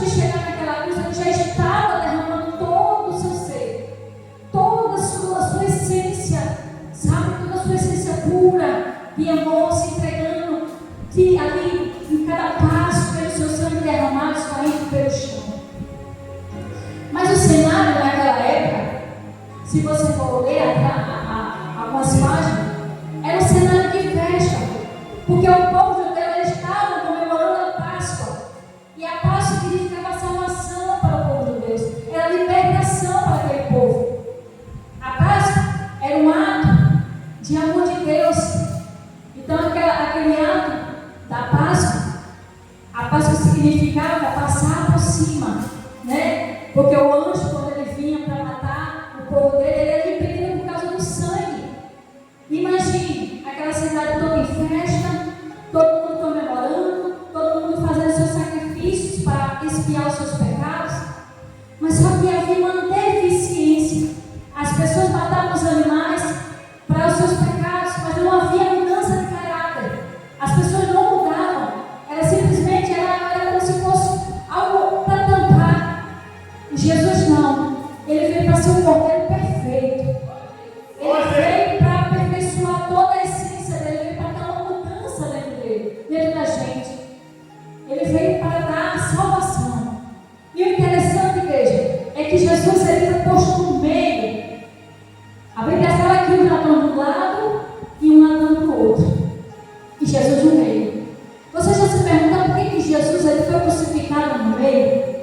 de chegar naquela cruz, ele já estava derramando todo o seu ser, toda a sua essência, sabe? Toda a sua essência pura, de amor, se entregando, ali em cada passo, pelo seu sangue derramado, escorrendo pelo chão. Mas o cenário naquela época, se você for ler algumas páginas, era um cenário de festa, porque o povo judeu, eles estavam comemorando a Páscoa, e a Páscoa significava salvação para o povo de Deus, era libertação para aquele povo. A Páscoa era um ato de amor de Deus. Então aquele ato da Páscoa, a Páscoa significava passar por cima, né? Porque o anjo, quando ele vinha para matar o povo dele, ele era impedido por causa do sangue. Imagine aquela cidade toda em festa, todo mundo comemorando, todo mundo fazendo seus sacrifícios para expiar os seus pecados. Mas só que havia uma deficiência. As pessoas matavam os animais para os seus pecados, mas não havia mudança de caráter. As pessoas não mudavam. Era simplesmente era como se fosse algo para tampar. Jesus não. Ele veio para ser um cordeiro perfeito. Ele veio para aperfeiçoar toda a essência dele. Ele veio para dar uma mudança dentro da gente. Ele veio para dar a salvação. E o interessante, igreja, é que Jesus ele foi posto no meio. A Bíblia fala que um ladrão de um lado e um ladrão do outro. E Jesus no meio. Você já se pergunta por que Jesus ele foi crucificado no meio?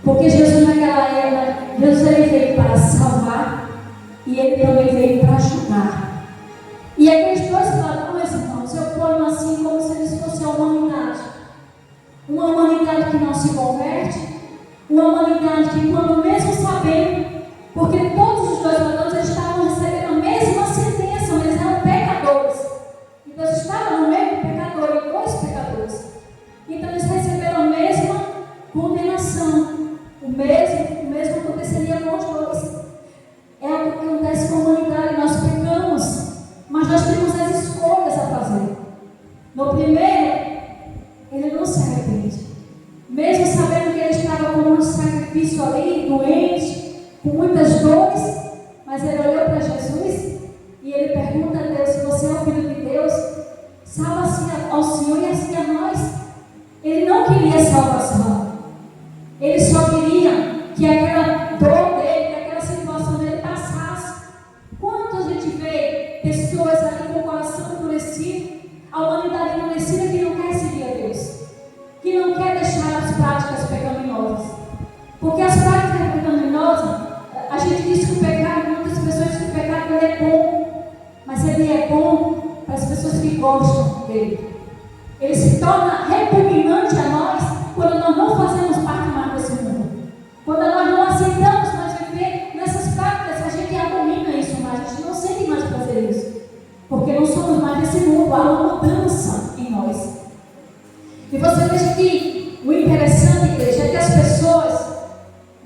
Porque Jesus naquela época, Jesus ele veio para salvar e ele também veio para julgar. E aqueles dois ladrões, irmãos, eu ponho assim como se eles fossem a humanidade. Uma humanidade que não se converte, uma humanidade que quando mesmo sabendo, porque todos os dois ladrões eles estavam recebendo a mesma sentença, eles eram pecadores. Então eles estavam no meio do pecador e dois pecadores. Então eles receberam a mesma condenação. O mesmo aconteceria com os dois. É o que acontece com a humanidade. Nós pecamos, mas nós temos as escolhas a fazer. No primeiro, ele não se arrepende. Mesmo sabendo que ele estava com um sacrifício ali, doente, com muitas dores, mas ele olhou para Jesus e ele pergunta a Deus: se você é o Filho de Deus, salva-se ao Senhor e assim a nós. Ele não queria salvação. Ele só queria que aquela dor dele, que aquela situação dele passasse. Quanto a gente vê pessoas ali com o coração endurecido, a humanidade endurecida que não quer seguir a Deus, que não quer deixar as práticas pecaminosas. Porque as práticas pecaminosas, a gente diz que o pecado, muitas pessoas dizem que o pecado ele é bom, mas ele é bom para as pessoas que gostam dele. Ele se torna repugnante a nós quando nós não fazemos parte mais desse mundo. Quando nós não aceitamos mais viver nessas práticas, a gente abomina isso mais, a gente não sente mais prazer nisso. Porque não somos mais desse mundo, há uma mudança em nós. E você veja que o interessante, igreja, é que as pessoas,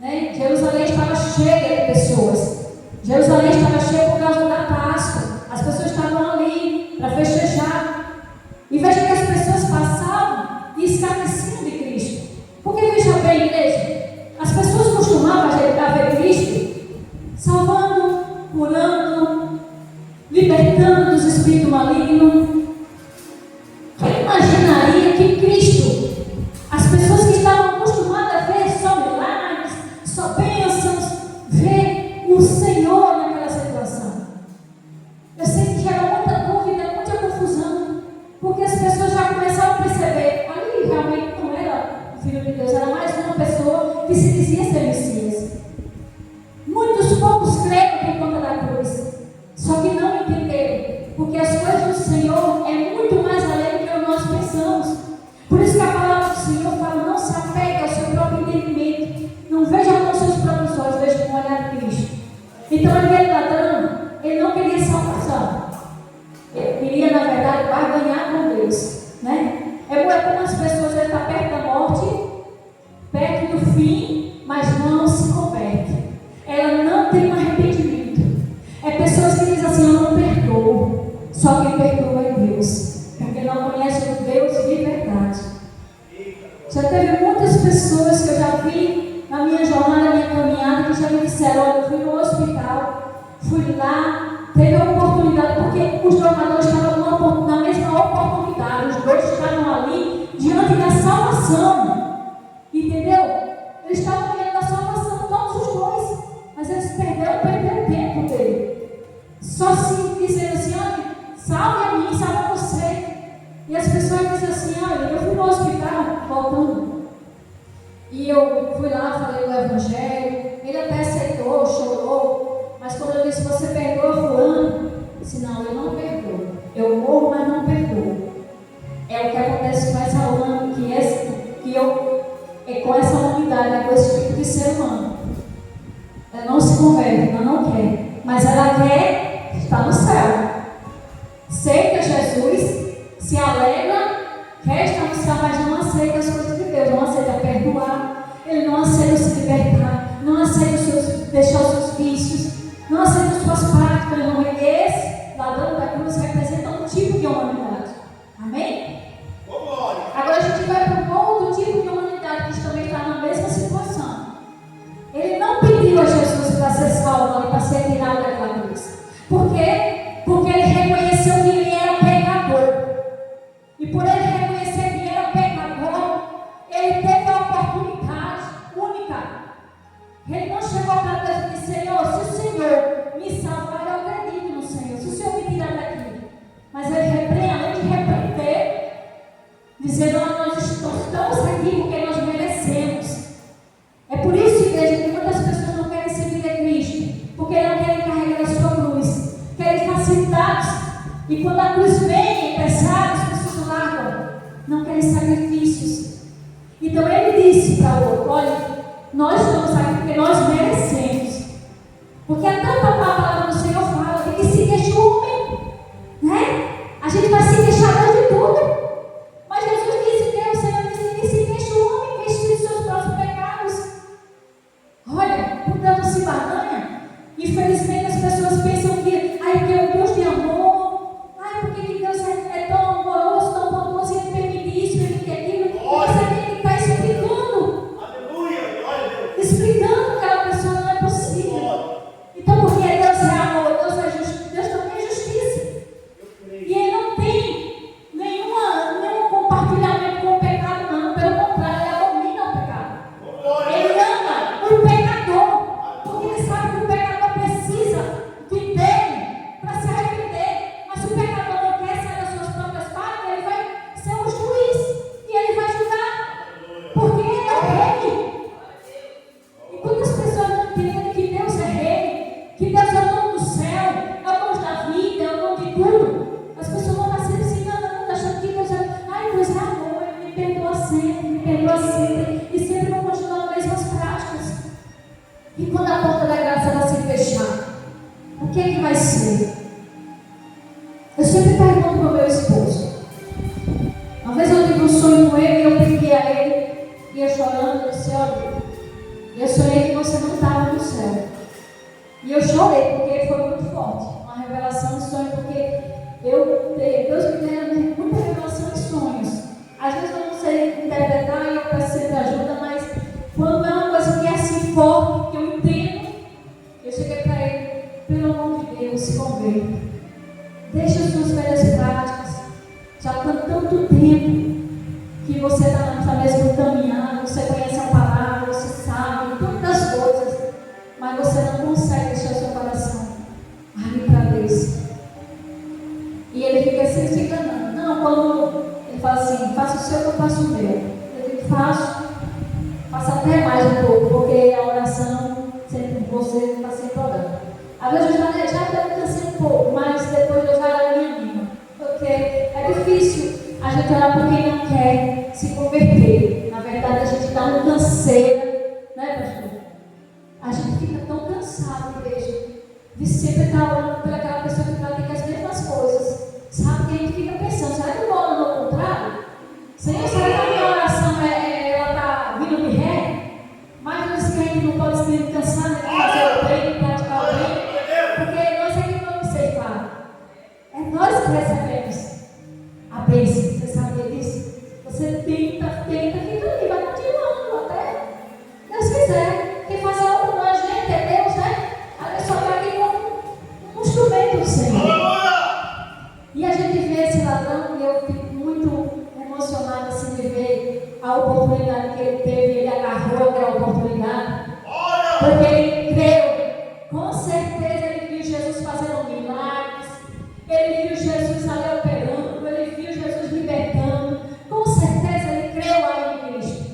né, Jerusalém estava cheia de pessoas. Jerusalém estava cheia por causa da Páscoa. As pessoas estavam ali para festejar. E veja que as pessoas passavam e escarneciam de Cristo. Porque veja bem, igreja, as pessoas costumavam ver Cristo salvando, curando, libertando dos espíritos malignos. Quem imaginaria que Cristo, as pessoas que estavam acostumadas a ver só milagres, só bênçãos, ver o Senhor naquela situação? Eu sei que gera muita dúvida, muita confusão, porque as pessoas já começaram a perceber, ali realmente não era o Filho de Deus, era mais uma pessoa que se dizia ser Messias. Muitos poucos creram por conta da cruz, só que não entenderam, porque as coisas do Senhor é muito mais além do que nós pensamos. Por isso que a palavra do Senhor fala: não se apegue ao seu próprio entendimento, não veja com os seus próprios olhos, veja com o olhar de Cristo. Então aquele ladrão, ele não queria salvação, ele queria na verdade barganhar com Deus, né? É como as pessoas já estão perto da morte, perto do fim, mas não se converte. Ela não tem um arrependimento. É pessoas que dizem assim: eu não perdoo. Só quem perdoa é Deus, porque não conhece o Deus de verdade. Já teve muitas pessoas que eu já vi na minha jornada, na minha caminhada, que já me disseram: olha, eu fui no hospital, fui lá, teve a oportunidade, porque os jogadores estavam na mesma oportunidade, os dois estavam ali diante da salvação, entendeu? Eles estavam diante da salvação, todos os dois, mas eles perderam o tempo dele, só se dizendo assim: olha, salve a mim, salve você. E as pessoas dizem assim: olha, eu fui no hospital, voltando, e eu fui lá, falei do Evangelho, ele até aceitou, chorou, mas quando eu disse: você perdoa fulano? Eu disse: não, eu não perdoo, eu morro, mas não perdoo. É o que acontece com essa humana, com essa humanidade, com esse tipo de ser humano. Ela não se converte, ela não quer, mas ela quer estar no céu. Aceita Jesus, se alegra, quer estar no céu, mas não aceita as coisas de Deus, não aceita perdoar, ele não aceita se libertar, não aceita deixar os seus vícios, não aceita as suas práticas. Não é esse ladrão da cruz representa um tipo de humanidade. Amém? Agora a gente vai para um outro tipo de humanidade que também está na mesma situação. Ele não pediu a Jesus para ser salvo, para ser tirado daquela cruz. Por quê? Porque ele reconheceu que ele era pecador. E por ele reconhecer que ele era pecador, ele teve a oportunidade única. Ele não chegou para Deus e disse: Senhor, se o Senhor me salvar, eu acredito no Senhor. Se o Senhor me tirar daqui. Mas ele além de repreender, dizendo: nós estamos aqui porque nós merecemos. É por isso, igreja, que muitas pessoas não querem seguir a Cristo, porque não querem carregar a sua cruz, querem facilidades. E quando a cruz vem é pesada, as pessoas largam, não querem sacrifícios. Então ele disse para o outro: olha, nós estamos aqui porque nós merecemos. Porque a tanta palavra do Senhor fala de que se deixa o homem, né? A gente vai se deixar de tudo. Mas Jesus disse que o Senhor disse que se deixa o homem vestir de seus próprios pecados. Olha, por tanto se barganha. Infelizmente as pessoas pensam que porque é um Deus de amor, porque Deus é tão amoroso, tão bondoso, e ele permite isso, permite aquilo. Mas é que ele está explicando. Aleluia, glória a Deus. Explicando que aquela pessoa não é possível. Então, porque Deus é amor, Deus é justiça, Deus também é justiça. E ele não tem nenhum compartilhamento com o pecado, não. Pelo contrário, ele abomina o pecado. Ele ama o pecador, porque ele sabe que o pecador precisa dele para se arrepender. Mas se o pecador não quer sair das suas próprias partes, ele vai ser um juiz e ele vai julgar, porque ele é o rei. E quantas pessoas não entendem que Deus é rei, que Deus é o dono do céu, é o dono da vida, é o dono de tudo? As pessoas vão estar sempre se enganando, achando que Deus é, Deus é amor, ele me perdoa sempre, e sempre vão continuar as mesmas práticas. E quando a porta da graça ela se fechar, o que é que vai ser? Eu sempre pergunto para o meu esposo. Uma vez eu tive um sonho com ele, e eu peguei a ele, ia chorando, eu disse: olha, eu sonhei que você não estava no céu. E eu chorei porque foi muito forte, uma revelação de sonho, porque Deus me deu muita revelação de sonhos. Às vezes eu não sei interpretar e eu peço sempre ajuda, mas quando é uma coisa que é assim forte, que eu entendo, eu cheguei para ele: pelo amor de Deus, se converta. Deixa as suas velhas práticas. Já está tanto tempo que você está nessa mesma caminhada, você conhece a palavra, você sabe tantas coisas, mas você não consegue deixar o seu coração abrir para Deus. E ele fica sempre se enganando. Não, quando ele fala assim: faça o seu que eu faço o meu. Eu digo: faço até mais um pouco, porque a oração sempre você está sempre orando. Às vezes eu já cansei um pouco, mas depois eu já me animo. Porque é difícil a gente orar por quem não quer se converter. Na verdade, a gente dá um canseira, né, pastor? A gente fica tão cansado, igreja, de sempre estar orando por aquela pessoa que pratica as mesmas coisas. Sabe? Que a gente fica pensando: será que eu vou orando ao contrário? Senhor, será que a minha oração ela está vindo de ré? Mas nós que a gente não pode se cansar de fazer o bem, de praticar o bem, porque nós é que vamos ceifar. É nós que recebemos a bênção. Você sabia disso? Você tenta, fica ali, Porque ele creu, com certeza ele viu Jesus fazendo milagres, ele viu Jesus ali operando, ele viu Jesus libertando, com certeza ele creu aí em Cristo.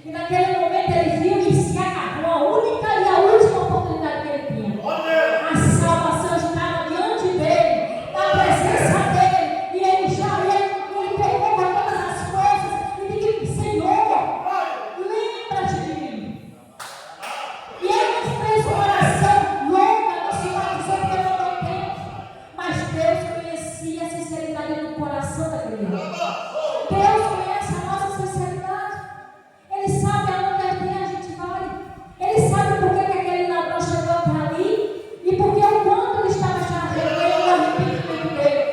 E naquele momento ele viu e se agarrou a única e a última oportunidade que ele tinha. A salvação estava diante dele, na presença dele, e ele já pegou com todas as forças e disse: Senhor, lembra-te de mim. E ele não fez uma oração longa, não se vai dizer que eu não tenho tempo, mas Deus conhecia a sinceridade do coração daquele homem. Deus conhece a nossa sinceridade. Ele sabe aonde a gente vai. Ele sabe por que aquele ladrão chegou até ali e porque o quanto ele estava já arrependendo o arrependimento dele,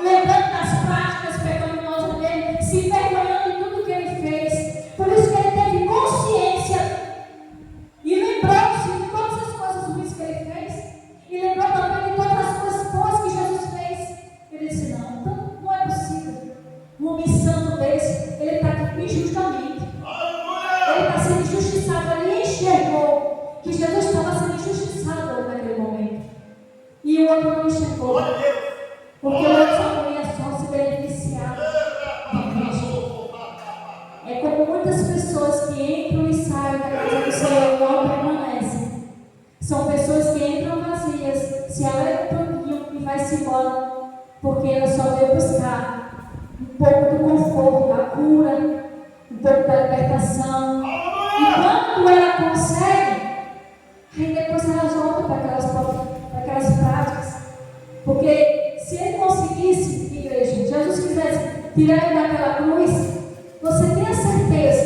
lembrando das práticas pecaminosas dele, se envergonhando de tudo que ele fez. Por isso que ele teve consciência e lembrou-se de todas as coisas ruins que ele fez e lembrou também de todas as coisas boas que Jesus fez. Ele disse: não, então não é possível. Um homem santo desse, ele está aqui injustamente. Ele está sendo injustiçado. Ele enxergou que Jesus estava sendo injustiçado naquele momento. E o outro não enxergou. Porque o outro só conhece só se beneficiar de Cristo. É como muitas pessoas que entram e saem da casa do Senhor e não permanecem. São pessoas que entram vazias, se alegram um pouquinho e vai-se embora. Porque ela só veio buscar um pouco do conforto, da cura, um pouco da libertação. E quando ela consegue, aí depois ela volta para aquelas práticas. Porque se ele conseguisse, igreja, Jesus quisesse tirar ele daquela cruz, você tem a certeza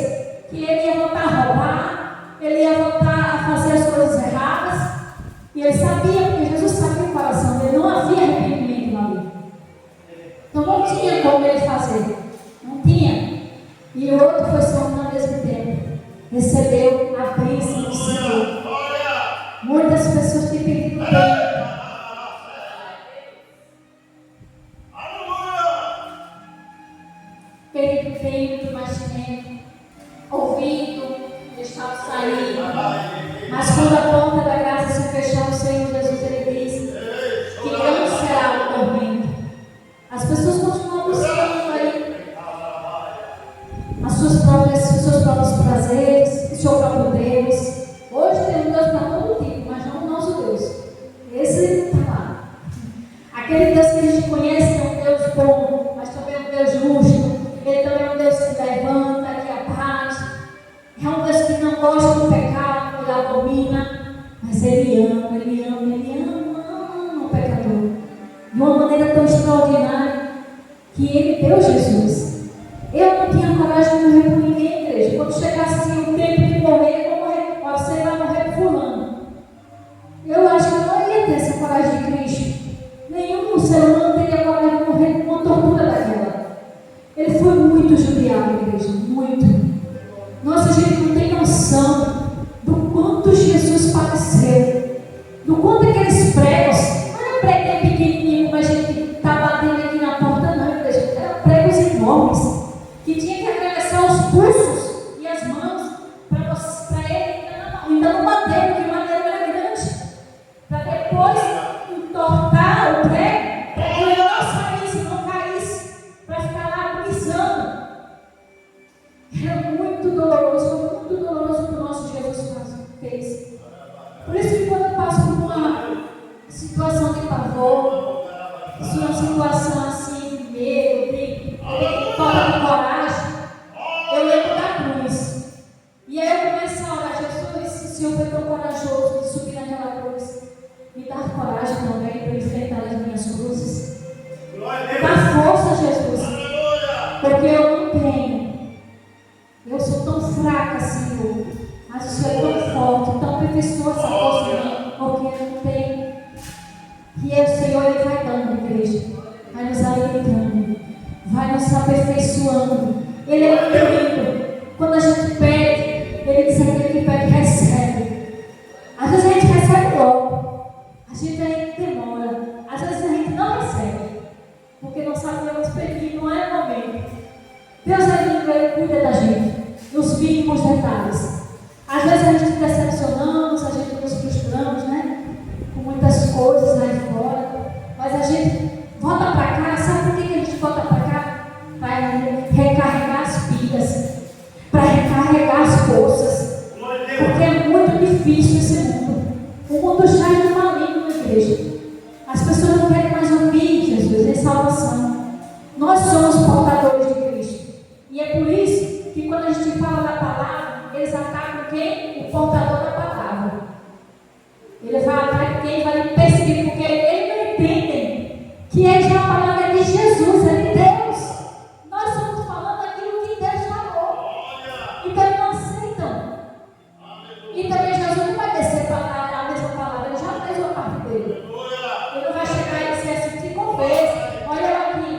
que ele ia voltar a roubar, ele ia voltar a fazer as coisas erradas. E ele sabia, porque Jesus sabia o coração dele, não havia arrependimento na vida. Então não tinha como ele fazer, não tinha. E o outro foi só ao mesmo tempo. Recebeu a bênção do Senhor. Muitas pessoas têm perdido tempo. Perdido tempo do mantimento, ouvindo, deixado sair. Mas quando a porta da graça se fechar, o Senhor Jesus ele diz que não será o tormento. As pessoas continuam buscando aí os seus próprios prazeres, o seu próprio Deus. Hoje tem um Deus para todo tipo, mas não o nosso Deus. Esse está lá. Aquele Deus que a gente conhece é um Deus bom, mas também é um Deus justo. Ele também é um Deus que levanta, que abate. É um Deus que não gosta do pecado, que abomina, mas Ele ama o pecador. De uma maneira tão extraordinária que Ele deu Jesus. Eu não tinha coragem de morrer por ninguém, igreja. Quando chegasse assim, o tempo de morrer, eu vou morrer. Você vai morrer por fulano. Eu acho que eu não ia ter essa coragem de Cristo. Nenhum ser humano teria coragem de morrer com uma tortura daquela. Ele foi muito judiado, igreja. Muito. Nossa, a gente não tem noção do quanto Jesus padeceu. Do quanto aqueles pregos. Não era prego pequenininho como a gente está batendo aqui na porta, não, igreja. Eram pregos enormes. Que tinha que atravessar os pulsos e as mãos para ele ainda não bater, porque o madeiro era grande, para depois entortar o prego, para que ele não saísse, não caísse, para ficar lá pisando. Era muito doloroso que o nosso Jesus fez. Por isso que quando eu passo por uma situação de pavor, uma situação assim de medo, de falta de coragem, eu lembro da cruz. E aí eu começo a orar: Jesus, o Senhor foi tão corajoso de subir naquela cruz. Me dá coragem também para enfrentar as minhas cruzes. Me dá força, Jesus. Porque eu não tenho. Eu sou tão fraca, Senhor. Mas o Senhor é tão forte, tão aperfeiçoa essa força em mim. Porque eu não tenho. E o Senhor Ele vai dando, igreja. Vai nos alimentando. Vai nos aperfeiçoando. Ele é muito lindo. Quando a gente pede, Ele diz: aquele que pede, recebe. Às vezes a gente recebe logo. A gente ainda demora. Às vezes a gente não recebe. Porque não sabemos pedir, não é o momento. Deus é lindo, Ele cuida da gente. Nos mínimos detalhes. Às vezes a gente decepcionamos, a gente nos difícil esse mundo. O mundo já é maligno na igreja. As pessoas não querem mais ouvir Jesus em salvação. Nós somos portadores de Cristo. E é por isso que quando a gente fala da palavra, eles atacam quem? O portador da palavra. Ele vai atacar quem vai lhe perseguir, porque eles não entendem que é já a palavra de Jesus, é de Deus. Nós estamos falando aquilo que Deus falou. Então eles não aceitam. E também Jesus não vai descer para a mesma palavra, ele já fez uma parte dele. Ele não vai chegar e dizer assim, te confesso, olha aqui.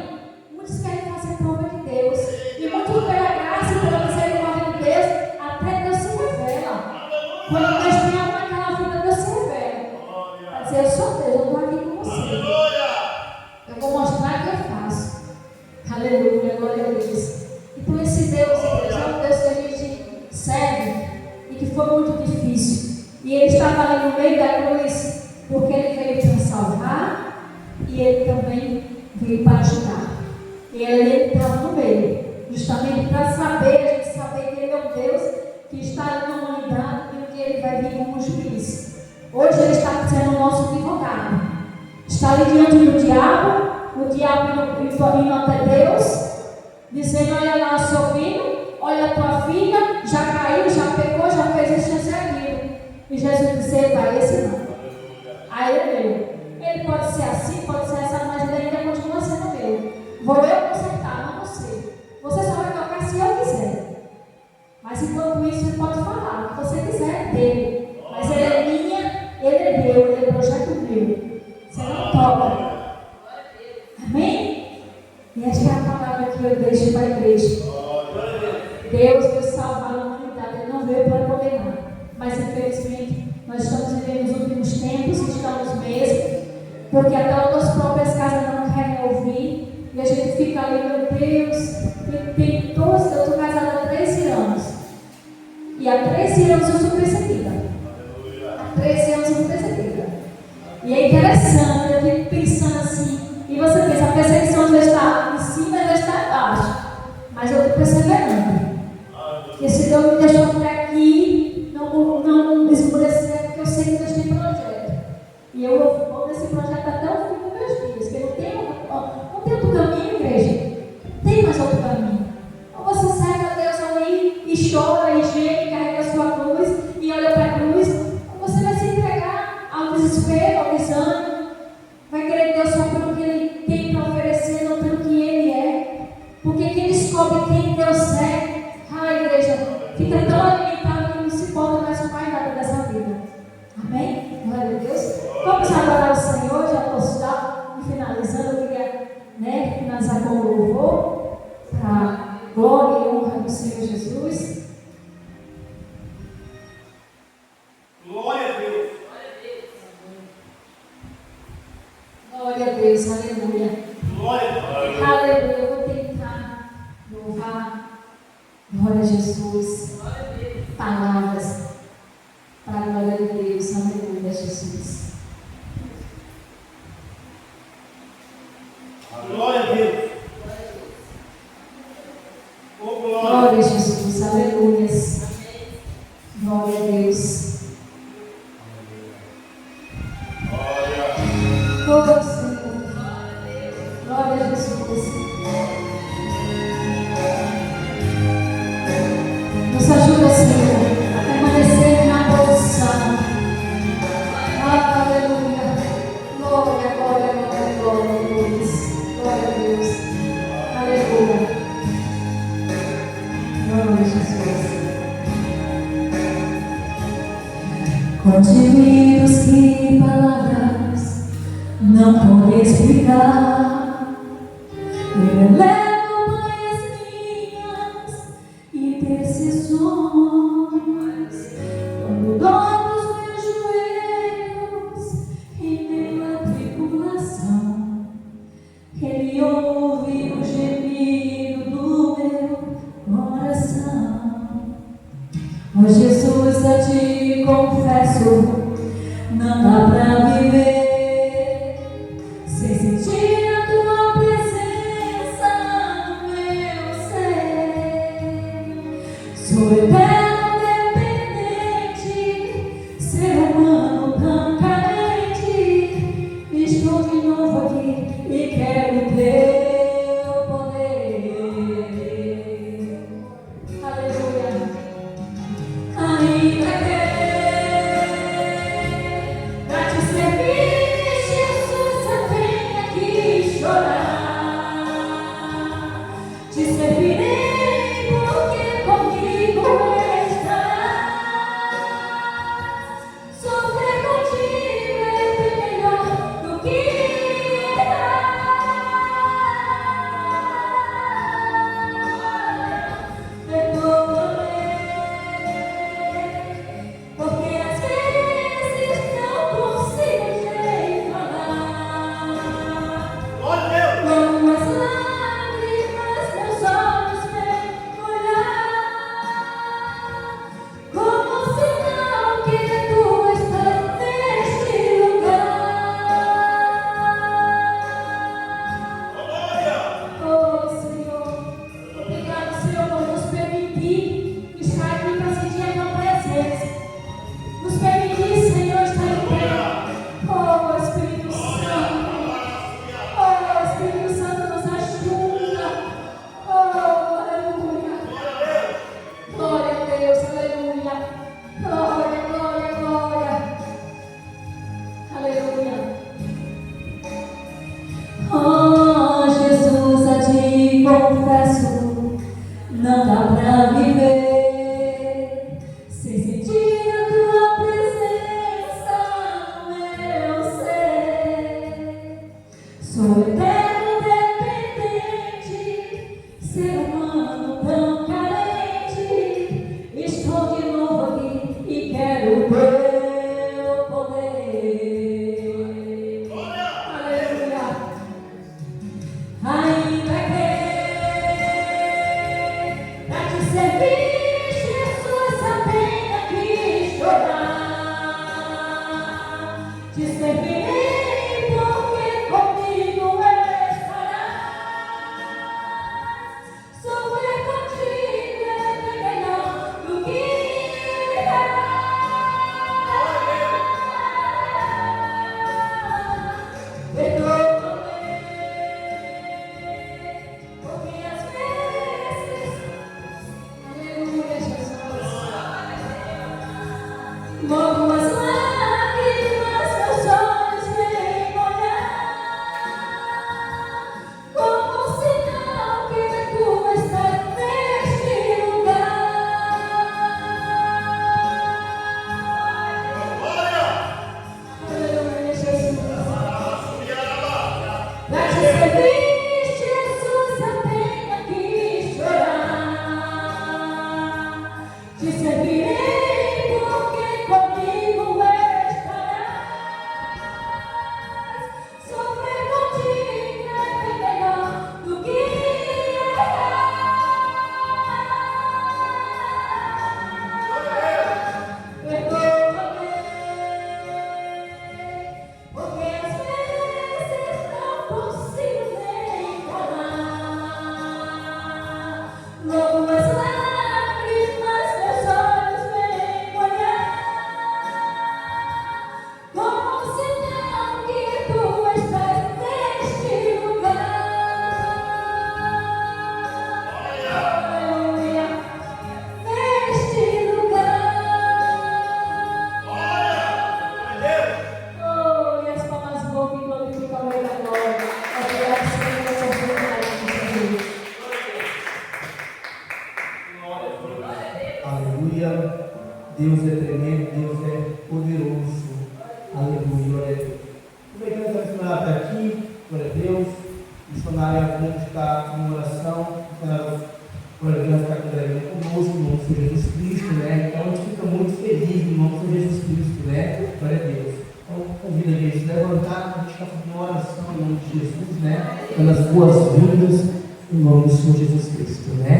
Muitos querem fazer prova de Deus. E muitos pela graça e pela misericórdia de Deus, até Deus se revela. Quando nós temos naquela vida, Deus se revela. Vai dizer, eu sou Deus, eu estou aqui com você. Eu vou mostrar o que eu faço. Aleluia, glória a Deus. Então esse Deus é um Deus que a gente serve e que foi muito difícil. E ele estava ali no meio da cruz, porque ele veio para salvar e ele também veio para ajudar. E ele estava no meio, justamente para saber, a gente saber que ele é um Deus que está na humanidade e que ele vai vir como juiz. Hoje ele está sendo o nosso advogado. Está ali diante do diabo, o diabo indo até Deus, dizendo, olha lá o seu filho, olha a tua filha, já caiu, já pecou, já fez isso e aquilo. E Jesus disse, epa, esse não. Aí ele pode ser assim, pode ser essa, mas ele ainda continua sendo meu. Vou eu consertar, não você. Você só vai tocar se eu quiser. Mas enquanto isso, você pode falar, o que você quiser é dele. Mas ele é minha, ele é meu, ele é projeto meu. Você não toca. Amém? E esta é a palavra que eu deixo para a igreja. Deus veio salvar a humanidade, ele não veio para condenar. Mas infelizmente, nós estamos vivendo os últimos tempos, estamos mesmo, porque até as próprias casas não querem ouvir, e a gente fica ali, meu Deus, tem todos, eu estou casada há 13 anos, e há 13 anos eu sou perseguida. Há 13 anos eu sou perseguida. E é interessante, eu fico pensando assim, e você pensa, a perseguição já está em cima e já está embaixo, mas eu estou perseverando. Porque se Deus me deixou até aqui, não esmorecer, porque eu sei que Deus tem projeto. E eu vou nesse projeto até o fim dos meus dias, porque não tem outro caminho, igreja. Tem mais outro caminho. Ou você serve a Deus ali e chora e geme, carrega a sua cruz e olha para a cruz, ou você vai se entregar ao desespero, ao desânimo, vai querer Deus só pelo que Ele tem para oferecer, não pelo que Ele é. Porque quem descobre quem Deus é, igreja, fica tão alimentado que não se pode mais com mais nada dessa vida. Amém? Glória a Deus. Vamos adorar o Senhor, já posso estar finalizando, eu queria finalizar com o louvor, para a glória e honra do Senhor Jesus. Glória a Deus. Glória a Deus, aleluia. Glória a Deus. Aleluia, eu vou tentar louvar. Glória a Jesus. Palavras para a glória de Deus. Aleluia, Jesus. Glória a Deus. Oh, Glória a Jesus. Aleluia. Glória a Deus. Glória a Senhor. Glória a Jesus. Nos ajuda, Senhor, a permanecer na posição. Aleluia. Glória, glória, glória, glória a Deus. Glória a Deus. Aleluia. Glória a Jesus. Conte-me que palavras não podem explicar. Eu levo mais minhas intercessões quando dobro os meus joelhos em meio à tribulação. Ele ouve o gemido do meu coração. Ó Jesus, eu te confesso, não dá pra viver sem sentir a tua presença no meu ser. Sou eterno dependente, Logo as lágrimas meus olhos vêm molhar, como sinal que tu estás neste lugar. Aleluia, Jesus. Pra te servir, Jesus, eu tenho aqui chorar. Te servirei porque comigo estarás. Sofrer contigo é melhor do que errar. Perdoa-me, porque às vezes não consigo nem falar. Logo as lágrimas meus olhos vêm molhar, como sinal que tu estás neste lugar. Aleluia, neste lugar. Oh, e as palmas boas que glorificam o Rei da Glória. Obrigado, Senhor, pela sua bondade, Jesus. Aleluia. Deus é tremendo, Deus é poderoso. Aleluia, glória a Deus. Aproveitando que a missionária está aqui, glória a Deus. A missionária vamos estar em oração. Glória a Deus, está congregando conosco, no nome do Senhor Jesus Cristo, né? Então a gente fica muito feliz no nome do Senhor Jesus Cristo, né? Glória a Deus. Então convido a gente a se levantar, a gente está fazendo uma oração em nome de Jesus, né? Pelas boas-vindas em nome do Senhor Jesus Cristo, né?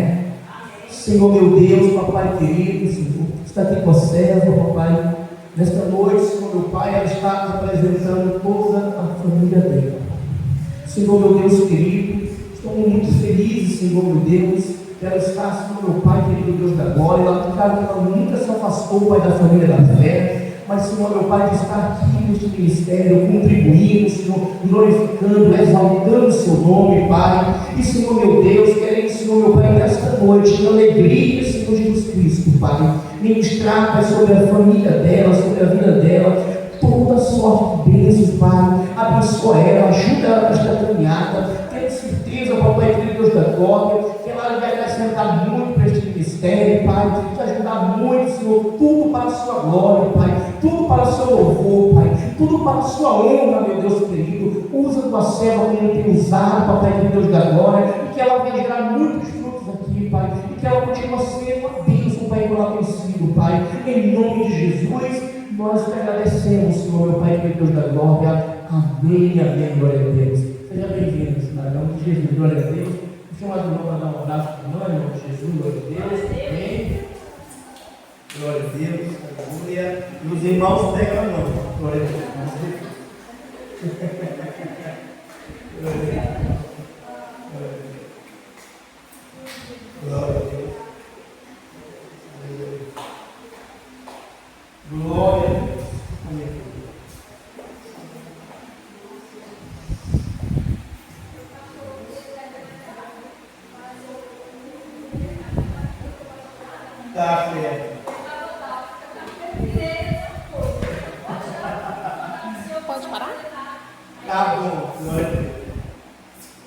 Senhor meu Deus, papai querido, Senhor, está aqui com a serva, papai. Nesta noite, Senhor meu Pai, ela está representando toda a família dela. Senhor meu Deus querido, estamos muito felizes, Senhor meu Deus, ela está, Senhor meu Pai querido, Deus da glória. Ela nunca se afastou, Pai, da família da fé. Mas, Senhor, meu Pai, de estar aqui neste ministério, contribuindo, Senhor, glorificando, exaltando o Seu nome, Pai. E, Senhor, meu Deus, querendo, Senhor, meu Pai, nesta noite, na alegria, Senhor Jesus Cristo, Pai, ministrar, Pai, sobre a família dela, sobre a vida dela, toda sorte de bênçãos, Pai. Abençoa ela, ajuda ela nesta caminhada. Tenho certeza, Papai, querido Deus da glória, que ela vai acrescentar muito para este ministério, Pai, te ajudar muito, Senhor, tudo para a sua glória, Pai, tudo para o seu louvor, Pai, tudo para a sua honra, meu Deus querido. Usa a tua serva como tem usado, Papai, querido Deus da glória, e que ela venha gerar muitos frutos aqui, Pai, e que ela continue sendo uma bênção, Pai, como ela tem sido, Pai, em nome de Jesus. Nós te agradecemos, Senhor, meu Pai, querido Deus da glória. Amém, amém, glória a Deus. Seja bem-vindo, Senhor, em nome de Jesus, glória a Deus. Deixa eu mais uma para dar um abraço para o irmão, em nome de Jesus, glória a Deus. Amém. Glória a Deus, aleluia. E os irmãos pegam a mão, glória a Deus. Glória a Deus. Glória a Deus. Glória a Deus. Amém. Tá certo. Pode parar? Tá bom, glória a Deus.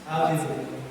Aleluia.